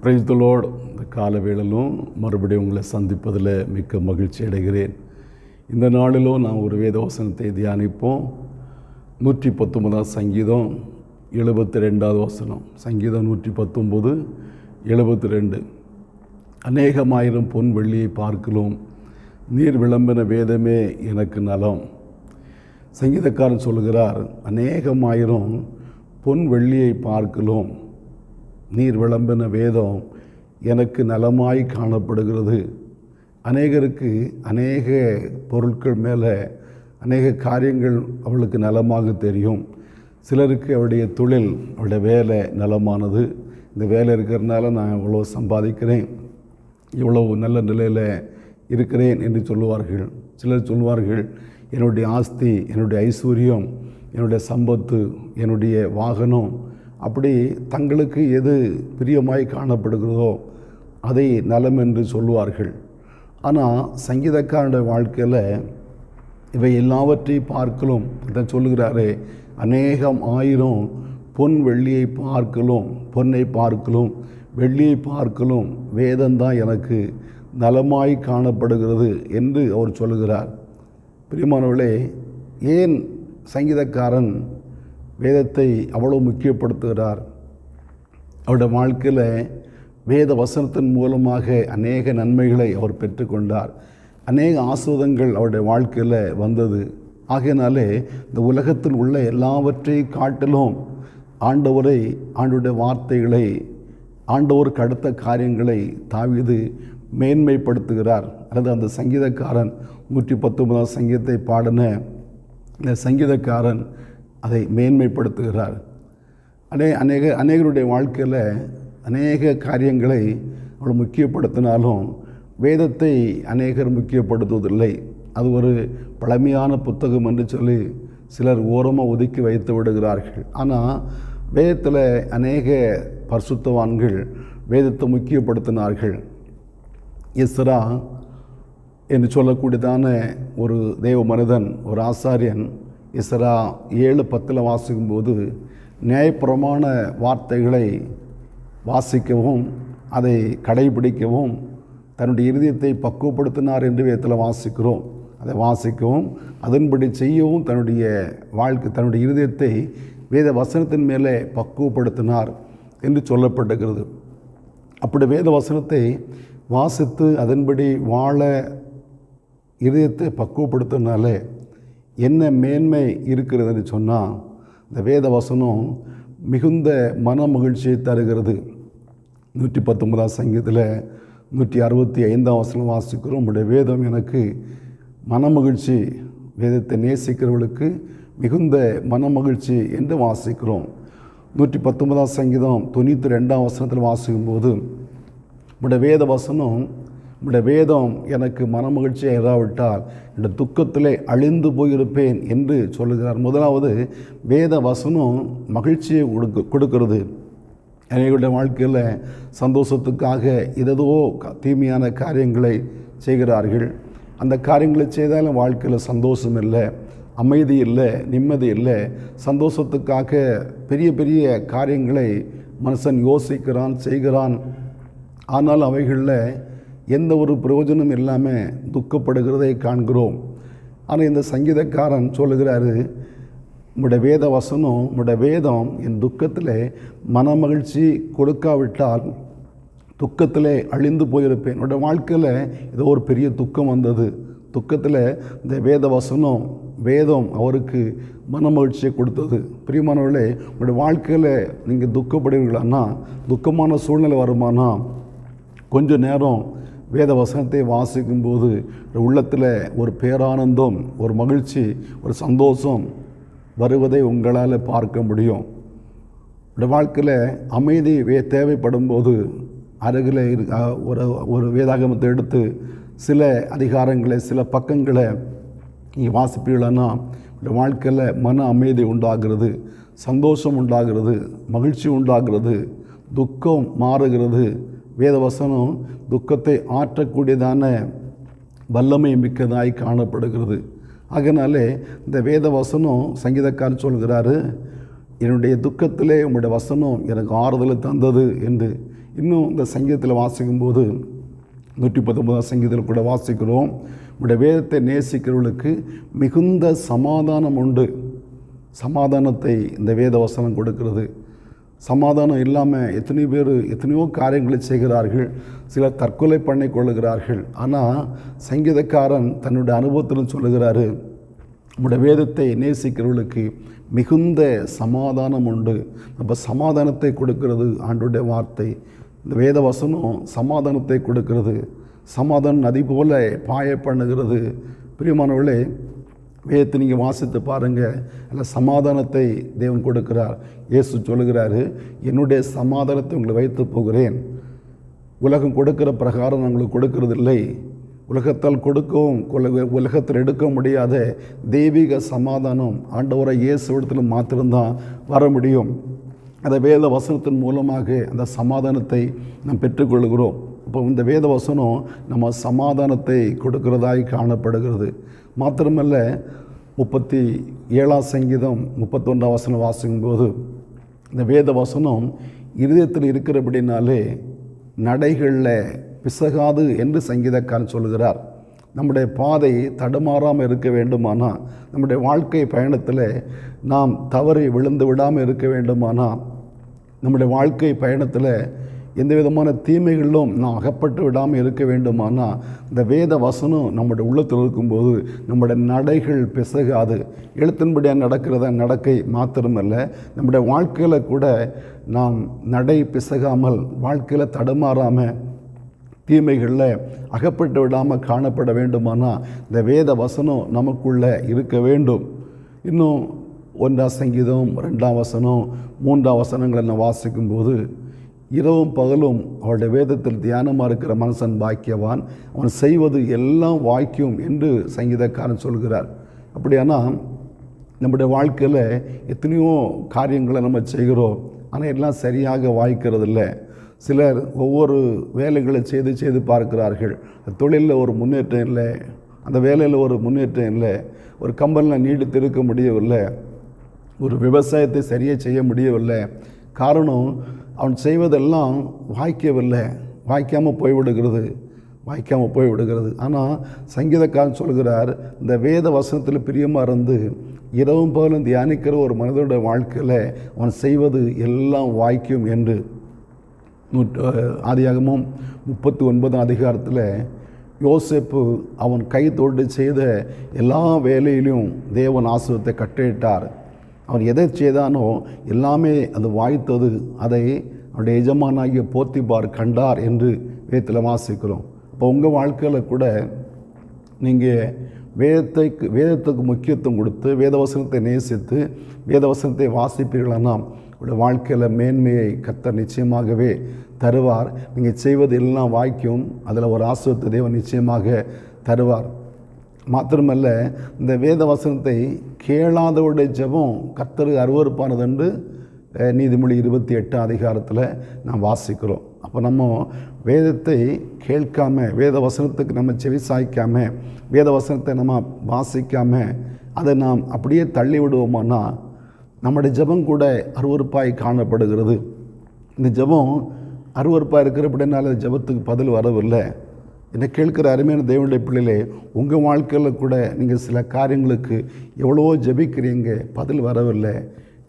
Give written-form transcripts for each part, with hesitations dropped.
Praise the Lord. இந்த கால வேளையிலும் மறுபடியும் உங்களை சந்திப்பதில் மிக்க மகிழ்ச்சி அடைகிறேன். இந்த நாளிலும் நாம் ஒரு வேதவசனத்தை தியானிப்போம். 119 சங்கீதம் 72வது வசனம். சங்கீதம் 119 72. அநேகமாயிரம் பொன் வெள்ளியை பார்க்கலும் நீர் விளம்பின வேதமே எனக்கு நலம். சங்கீதக்காரன் சொல்கிறார், அநேகமாயிரம் பொன் வெள்ளியை பார்க்கலும் நீர் விளம்பின வேதம் எனக்கு நலமாய் காணப்படுகிறது. அநேகருக்கு அநேக பொருட்கள் மேலே அநேக காரியங்கள் அவளுக்கு நலமாக தெரியும். சிலருக்கு அவருடைய தொழில், அவருடைய வேலை நலமானது. இந்த வேலை இருக்கிறதுனால நான் இவ்வளோ சம்பாதிக்கிறேன், இவ்வளவு நல்ல நிலையில் இருக்கிறேன் என்று சொல்லுவார்கள். சிலர் சொல்வார்கள், என்னுடைய ஆஸ்தி, என்னுடைய ஐஸ்வர்யம், என்னுடைய சம்பத்து, என்னுடைய வாகனம், அப்படி தங்களுக்கு எது பிரியமாய் காணப்படுகிறதோ அதை நலம் என்று சொல்லுவார்கள். ஆனால் சங்கீதக்காரனுடைய வாழ்க்கையில் இவை எல்லாவற்றையும் பார்க்கலும் இதை சொல்லுகிறாரே, அநேகம் ஆயிரம் பொன் வெள்ளியை பார்க்கலும், பொன்னை பார்க்கலும் வெள்ளியை பார்க்கலும் வேதம்தான் எனக்கு நலமாய் காணப்படுகிறது என்று அவர் சொல்லுகிறார். பிரியமானவர்களே, ஏன் சங்கீதக்காரன் வேதத்தை அவ்வளோ முக்கியப்படுத்துகிறார்? அவருடைய வாழ்க்கையில் வேத வசனத்தின் மூலமாக அநேக நன்மைகளை அவர் பெற்றுக்கொண்டார். அநேக ஆசீர்வாதங்கள் அவருடைய வாழ்க்கையில் வந்தது. ஆகையினாலே இந்த உலகத்தில் உள்ள எல்லாவற்றையும் காட்டிலும் ஆண்டவரை, ஆண்டவருடைய வார்த்தைகளை, ஆண்டவருக்கு அடுத்த காரியங்களை தாவீது மேன்மைப்படுத்துகிறார். அல்லது அந்த சங்கீதக்காரன் 119 சங்கீதத்தை பாடின இந்த சங்கீதக்காரன் அதை மேன்மைப்படுத்துகிறார். அநேகருடைய வாழ்க்கையில் அநேக காரியங்களை அவள் முக்கியப்படுத்தினாலும் வேதத்தை அநேகர் முக்கியப்படுத்துவதில்லை. அது ஒரு பழமையான புத்தகம் என்று சொல்லி சிலர் ஓரமாக ஒதுக்கி வைத்து விடுகிறார்கள். ஆனால் வேதத்தில் அநேக பரிசுத்தவான்கள் வேதத்தை முக்கியப்படுத்தினார்கள். எஸ்ரா என்று சொல்லக்கூடியதான ஒரு தேவ மனிதன், ஒரு ஆசாரியன், எஸ்ரா 7:10 வாசிக்கும்போது நியாயப்பிரமாண வார்த்தைகளை வாசிக்கவும் அதை கடைபிடிக்கவும் தன்னுடைய இருதயத்தை பக்குவப்படுத்தினார் என்று வேதத்தில் வாசிக்கிறோம். அதை வாசிக்கவும் அதன்படி செய்யவும் தன்னுடைய இருதயத்தை வேத வசனத்தின் மேலே பக்குவப்படுத்தினார் என்று சொல்லப்பட்டிருக்கிறது. அப்படி வேத வசனத்தை வாசித்து அதன்படி வாழ இருதயத்தை பக்குவப்படுத்தினாலே என்ன மேன்மை இருக்கிறது என்று சொன்னால், இந்த வேத வசனம் மிகுந்த மன மகிழ்ச்சியை தருகிறது. 119 சங்கீதத்தில் 165 வசனம் வாசிக்கிறோம், உங்களுடைய வேதம் எனக்கு மன மகிழ்ச்சி, வேதத்தை நேசிக்கிறவர்களுக்கு மிகுந்த மன மகிழ்ச்சி என்று வாசிக்கிறோம். 119 சங்கீதம் 92 வசனத்தில் வாசிக்கும்போது, உங்களுடைய வேத வசனம், உங்களுடைய வேதம் எனக்கு மன மகிழ்ச்சியாக இராவிட்டால் இந்த துக்கத்திலே அழிந்து போயிருப்பேன் என்று சொல்லுகிறார். முதலாவது வேத வசனம் மகிழ்ச்சியை கொடுக்கிறது. அநேகருடைய வாழ்க்கையில் சந்தோஷத்துக்காக ஏதோ தீமையான காரியங்களை செய்கிறார்கள். அந்த காரியங்களை செய்தாலும் வாழ்க்கையில் சந்தோஷம் இல்லை, அமைதி இல்லை, நிம்மதி இல்லை. சந்தோஷத்துக்காக பெரிய பெரிய காரியங்களை மனுஷன் யோசிக்கிறான், செய்கிறான். ஆனால் அவைகளில் எந்த ஒரு பிரயோஜனம் இல்லாமல் துக்கப்படுகிறதை காண்கிறோம். ஆனால் இந்த சங்கீதக்காரன் சொல்லுகிறாரு, உங்களுடைய வேத வசனம், உங்களுடைய வேதம் என் துக்கத்தில் மன மகிழ்ச்சி கொடுக்காவிட்டால் துக்கத்தில் அழிந்து போயிருப்பேன். என்னுடைய வாழ்க்கையில் ஏதோ ஒரு பெரிய துக்கம் வந்தது. துக்கத்தில் இந்த வேத வசனம், வேதம் அவருக்கு மன மகிழ்ச்சியை கொடுத்தது. பிரியமானவர்களே, உங்களுடைய வாழ்க்கையில் நீங்கள் துக்கப்படுவீர்களானா, துக்கமான சூழ்நிலை வருமானா, கொஞ்ச நேரம் வேத வசனத்தை வாசிக்கும்போது உள்ளத்தில் ஒரு பேரானந்தம், ஒரு மகிழ்ச்சி, ஒரு சந்தோஷம் வருவதை உங்களால் பார்க்க முடியும். இந்த வாழ்க்கையில் அமைதி தேவைப்படும் போது அருகில் ஒரு வேதாகமத்தை எடுத்து சில அதிகாரங்களை, சில பக்கங்களை நீங்கள் வாசிப்பீர்களானா இந்த வாழ்க்கையில் மன அமைதி உண்டாகிறது, சந்தோஷம் உண்டாகிறது, மகிழ்ச்சி உண்டாகிறது, துக்கம் மாறுகிறது. வேதவசனம் துக்கத்தை ஆற்றக்கூடியதான வல்லமை மிக்கதாய் காணப்படுகிறது. அதனாலே இந்த வேத வசனம் சங்கீதக்காரர் சொல்கிறாரு, என்னுடைய துக்கத்திலே உங்களுடைய வசனம் எனக்கு ஆறுதலை தந்தது என்று. இன்னும் இந்த சங்கீதத்தில் வாசிக்கும்போது 119ஆம் சங்கீதத்தில் கூட வாசிக்கிறோம், உடைய வேதத்தை நேசிக்கிறவர்களுக்கு மிகுந்த சமாதானம் உண்டு. சமாதானத்தை இந்த வேத வசனம் கொடுக்கிறது. சமாதானம் இல்லாமல் எத்தனையோ காரியங்களை செய்கிறார்கள். சிலர் தற்கொலை பண்ணி கொள்ளுகிறார்கள். ஆனால் சங்கீதக்காரன் தன்னுடைய அனுபவத்தில் சொல்லுகிறாரு, உடைய வேதத்தை நேசிக்கிறவர்களுக்கு மிகுந்த சமாதானம் உண்டு. நம்ம சமாதானத்தை கொடுக்கிறது ஆண்டவருடைய வார்த்தை. இந்த வேத வசனம் சமாதானத்தை கொடுக்கிறது. சமாதானம் நதி போல பாய பண்ணுகிறது. பிரியமானவர்களே, வேதத்தை நீங்கள் வாசித்து பாருங்கள், அதில் சமாதானத்தை தேவன் கொடுக்கிறார். இயேசு சொல்லுகிறாரு, என்னுடைய சமாதானத்தை உங்களை வைத்து போகிறேன். உலகம் கொடுக்கிற பிரகாரம் நான் உங்களுக்கு கொடுக்கறதில்லை. உலகத்தால் கொடுக்கவும் உலகத்தில் எடுக்க முடியாத தெய்வீக சமாதானம் ஆண்டவரை இயேசுவிடத்தில் மாத்திரம்தான் வர முடியும். அந்த வேத வசனத்தின் மூலமாக அந்த சமாதானத்தை நாம் பெற்றுக்கொள்கிறோம். இப்போ இந்த வேத வசனம் நம்ம சமாதானத்தை கொடுக்கிறதாய் காணப்படுகிறது. மாத்திரமல்ல, 37ஆம் சங்கீதம் 31ஆம் வசனம் வாசிக்கும்போது இந்த வேத வசனம் இருதயத்தில் இருக்கிறபடினாலே நடைகளில் பிசகாது என்று சங்கீதக்காரன் சொல்கிறார். நம்முடைய பாதை தடுமாறாமல் இருக்க வேண்டுமானால், நம்முடைய வாழ்க்கை பயணத்தில் நாம் தவறி விழுந்து விடாமல் இருக்க வேண்டுமானால், நம்முடைய வாழ்க்கை பயணத்தில் எந்த விதமான தீமைகளிலும் நாம் அகப்பட்டு விடாமல் இருக்க வேண்டுமானால், இந்த வேத வசனம் நம்முடைய உள்ளத்தில் இருக்கும்போது நம்முடைய நடைகள் பிசகாது. எழுத்தின்படியாக நடக்கிறத நடக்கை மாத்திரமல்ல, நம்முடைய வாழ்க்கையில் கூட நாம் நடை பிசகாமல், வாழ்க்கையில் தடுமாறாமல், தீமைகளில் அகப்பட்டு விடாமல் காணப்பட வேண்டுமானால் இந்த வேத வசனம் நமக்குள்ளே இருக்க வேண்டும். இன்னும் 1ஆம் சங்கீதம் 2ஆம் வசனம் 3ஆம் வசனங்களை நான் வாசிக்கும்போது, இரவும் பகலும் அவருடைய வேதத்தில் தியானமாக இருக்கிற மனுஷன் பாக்கியவான், அவன் செய்வது எல்லாம் வாய்க்கும் என்று சங்கீதக்காரன் சொல்கிறார். அப்படியானால் நம்முடைய வாழ்க்கையில் எத்தனையோ காரியங்களை நம்ம செய்கிறோம், ஆனால் எல்லாம் சரியாக வாய்க்கிறதில்லை. சிலர் ஒவ்வொரு வேலைகளை செய்து பார்க்கிறார்கள். தொழிலில் ஒரு முன்னேற்றம் இல்லை, அந்த வேலையில் ஒரு முன்னேற்றம் இல்லை, ஒரு கம்பெனியில் நீடித்து இருக்க முடியவில்லை, ஒரு விவசாயத்தை சரியாக செய்ய முடியவில்லை. காரணம், அவன் செய்வதெல்லாம் வாய்க்காமல் போய்விடுகிறது. ஆனால் சங்கீதக்காரன் சொல்கிறார், இந்த வேத வசனத்தில் பிரியமாக இருந்து இரவும் பகலும் தியானிக்கிற ஒரு மனிதனுடைய வாழ்க்கையில் அவன் செய்வது எல்லாம் வாய்க்கும் என்று ஆதியாகமம் 39ஆம் அதிகாரத்தில் யோசேப்பு அவன் கை தொட்டு செய்த எல்லா வேலையிலும் தேவன் ஆசீர்வாதத்தை கட்டளையிட்டார். அவன் எதை செய்தானோ எல்லாமே அது வாய்த்தது. அதை அவனுடைய எஜமானாகிய போத்திபார் கண்டார் என்று வேதத்தில் வாசிக்கிறோம். இப்போ உங்கள் வாழ்க்கையில் கூட நீங்கள் வேதத்துக்கு முக்கியத்துவம் கொடுத்து வேதவசனத்தை நேசித்து வேதவசனத்தை வாசிப்பீர்களானா உங்களுடைய வாழ்க்கையில் மேன்மையை கர்த்தர் நிச்சயமாகவே தருவார். நீங்கள் செய்வது எல்லாம் வாய்க்கும், அதில் ஒரு ஆசீர்வாதத்தை தேவன் நிச்சயமாக தருவார். மாத்திரமல்ல, இந்த வேத வசனத்தை கேளாதவருடைய ஜெபம் கர்த்தருக்கு அருவருப்பானது என்று நீதிமொழி 28ஆம் அதிகாரத்தில் நாம் வாசிக்கிறோம். அப்போ நம்ம வேதத்தை கேட்காம, வேத வசனத்துக்கு நம்ம செவி சாய்க்காமல், வேத வசனத்தை நம்ம வாசிக்காமல் அதை நாம் அப்படியே தள்ளி விடுவோமானா நம்முடைய ஜெபம் கூட அருவருப்பாய் காணப்படுகிறது. இந்த ஜெபம் அருவருப்பாக இருக்கிறபடினால ஜெபத்துக்கு பதில் வரவில்லை. என்னை கேட்கிற அருமையான தேவனுடைய பிள்ளைகளே, உங்கள் வாழ்க்கையில் கூட நீங்கள் சில காரியங்களுக்கு எவ்வளவோ ஜெபிக்கிறீங்க, பதில் வரவில்லை.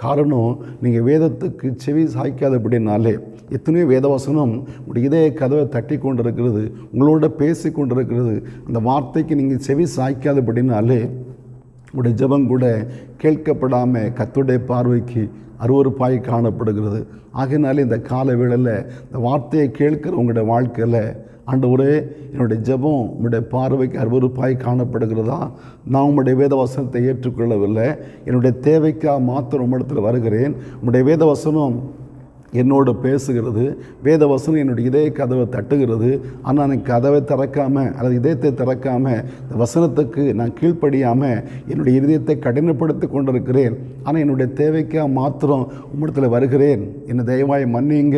காரணம், நீங்கள் வேதத்துக்கு செவி சாய்க்காதபடினாலே. எத்தனையோ வேதவசனம் உடைய இதய கதவை தட்டி கொண்டிருக்கிறது, உங்களோட பேசி கொண்டிருக்கிறது. அந்த வார்த்தைக்கு நீங்கள் செவி சாய்க்காதபடினாலே உடைய ஜெபம் கூட கேட்கப்படாமல் கர்த்தருடைய பார்வைக்கு அருவருப்பாய் காணப்படுகிறது. ஆகையினாலே இந்த கால வேளையில் இந்த வார்த்தையை கேட்கிற உங்களுடைய வாழ்க்கையில், ஆண்டவரே, என்னுடைய ஜெபம் உங்களுடைய பார்வைக்கு அருவருப்பாய் காணப்படுகிறதா? நான் உங்களுடைய வேதவசனத்தை ஏற்றுக்கொள்ளவில்லை, என்னுடைய தேவைக்காக மாத்திரம் உம்மிடத்தில் வருகிறேன். உங்களுடைய வேதவசனம் என்னோடு பேசுகிறது, வேதவசனம் என்னுடைய இதய கதவை தட்டுகிறது. ஆனால் எனக்கு கதவை திறக்காமல் அல்லது இதயத்தை திறக்காமல் இந்த வசனத்துக்கு நான் கீழ்ப்படியாமல் என்னுடைய இதயத்தை கடினப்படுத்தி கொண்டிருக்கிறேன். ஆனால் என்னுடைய தேவைக்காக மாத்திரம் உம்மிடத்தில் வருகிறேன், என்னை தயவாய் மன்னிங்க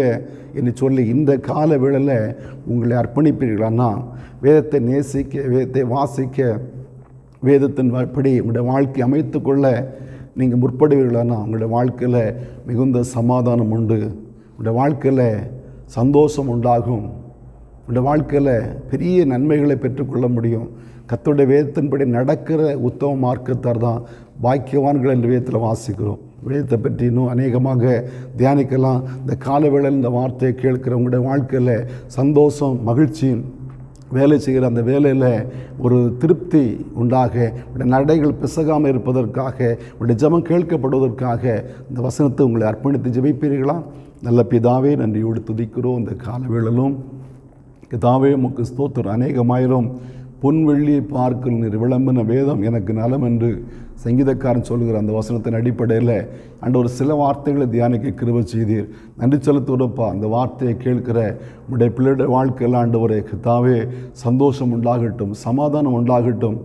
என்று சொல்லி இந்த கால வேளையில் உங்களை அர்ப்பணிப்பீர்களானா, வேதத்தை நேசிக்க, வேதத்தை வாசிக்க, வேதத்தின் படி உங்களுடைய வாழ்க்கை அமைத்து கொள்ள நீங்கள் முற்படுவீர்களானா உங்களுடைய வாழ்க்கையில் மிகுந்த சமாதானம் உண்டு. உங்களுடைய வாழ்க்கையில் சந்தோஷம் உண்டாகும். உங்களுடைய வாழ்க்கையில் பெரிய நன்மைகளை பெற்றுக்கொள்ள முடியும். கர்த்தருடைய வேதத்தின்படி நடக்கிற உத்தம மார்க்கத்தார் தான் பாக்கியவான்கள் என்ற வேதத்தில் வாசிக்கிறோம். வேதத்தை பற்றி இன்னும் அநேகமாக தியானிக்கலாம். இந்த காலவேளையில் இந்த வார்த்தையை கேட்கிறவங்களுடைய வாழ்க்கையில் சந்தோஷம், மகிழ்ச்சி, வேலை செய்கிற அந்த வேலையில் ஒரு திருப்தி உண்டாக, உடைய நடைகள் பிசகாமல் இருப்பதற்காக, உடைய ஜெபம் கேட்கப்படுவதற்காக இந்த வசனத்தை உங்களை அர்ப்பணித்து ஜெபிப்பீர்களா? நல்ல பிதாவே, நன்றியோடு துதிக்கிறோம். இந்த காலவேளையிலும் பிதாவே உமக்கு ஸ்தோத்திரம். அநேகமாயிரம் பொன்வெள்ளியை பார்க்கல் நீர் விளம்பின வேதம் எனக்கு நலம் என்று சங்கீதக்காரன் சொல்கிற அந்த வசனத்தின் அடிப்படையில் ஒரு சில வார்த்தைகளை தியானிக்க கிருபை செய்தீர். நன்றி செலுத்துவதப்பா. அந்த வார்த்தையை கேட்கிற உடைய பிள்ளையுடைய வாழ்க்கையில் ஆண்டவரே கர்த்தாவே சந்தோஷம் உண்டாகட்டும், சமாதானம் உண்டாகட்டும்,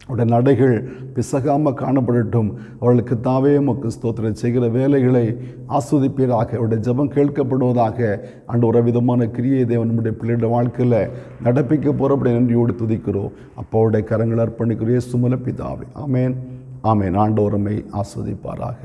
அவருடைய நடைகள் பிசகாமல் காணப்படட்டும். அவர்களுக்கு தாவே உமக்கு ஸ்தோத்திரம். செய்கிற வேலைகளை ஆஸ்வதிப்பீராக. அவருடைய ஜெபம் கேட்கப்படுவதாக. ஒரு விதமான கிரியை தேவன் நம்முடைய பிள்ளையுடைய வாழ்க்கையில் நடப்பிக்க போகிறப்படி நன்றியோடு துதிக்கிறோம். அப்பாவுடைய கரங்களை அர்ப்பணிக்கிறோம் இயேசு மூலம் பிதாவே. ஆமேன், ஆமேன். ஆண்டவர் நம்மை ஆஸ்வதிப்பாராக.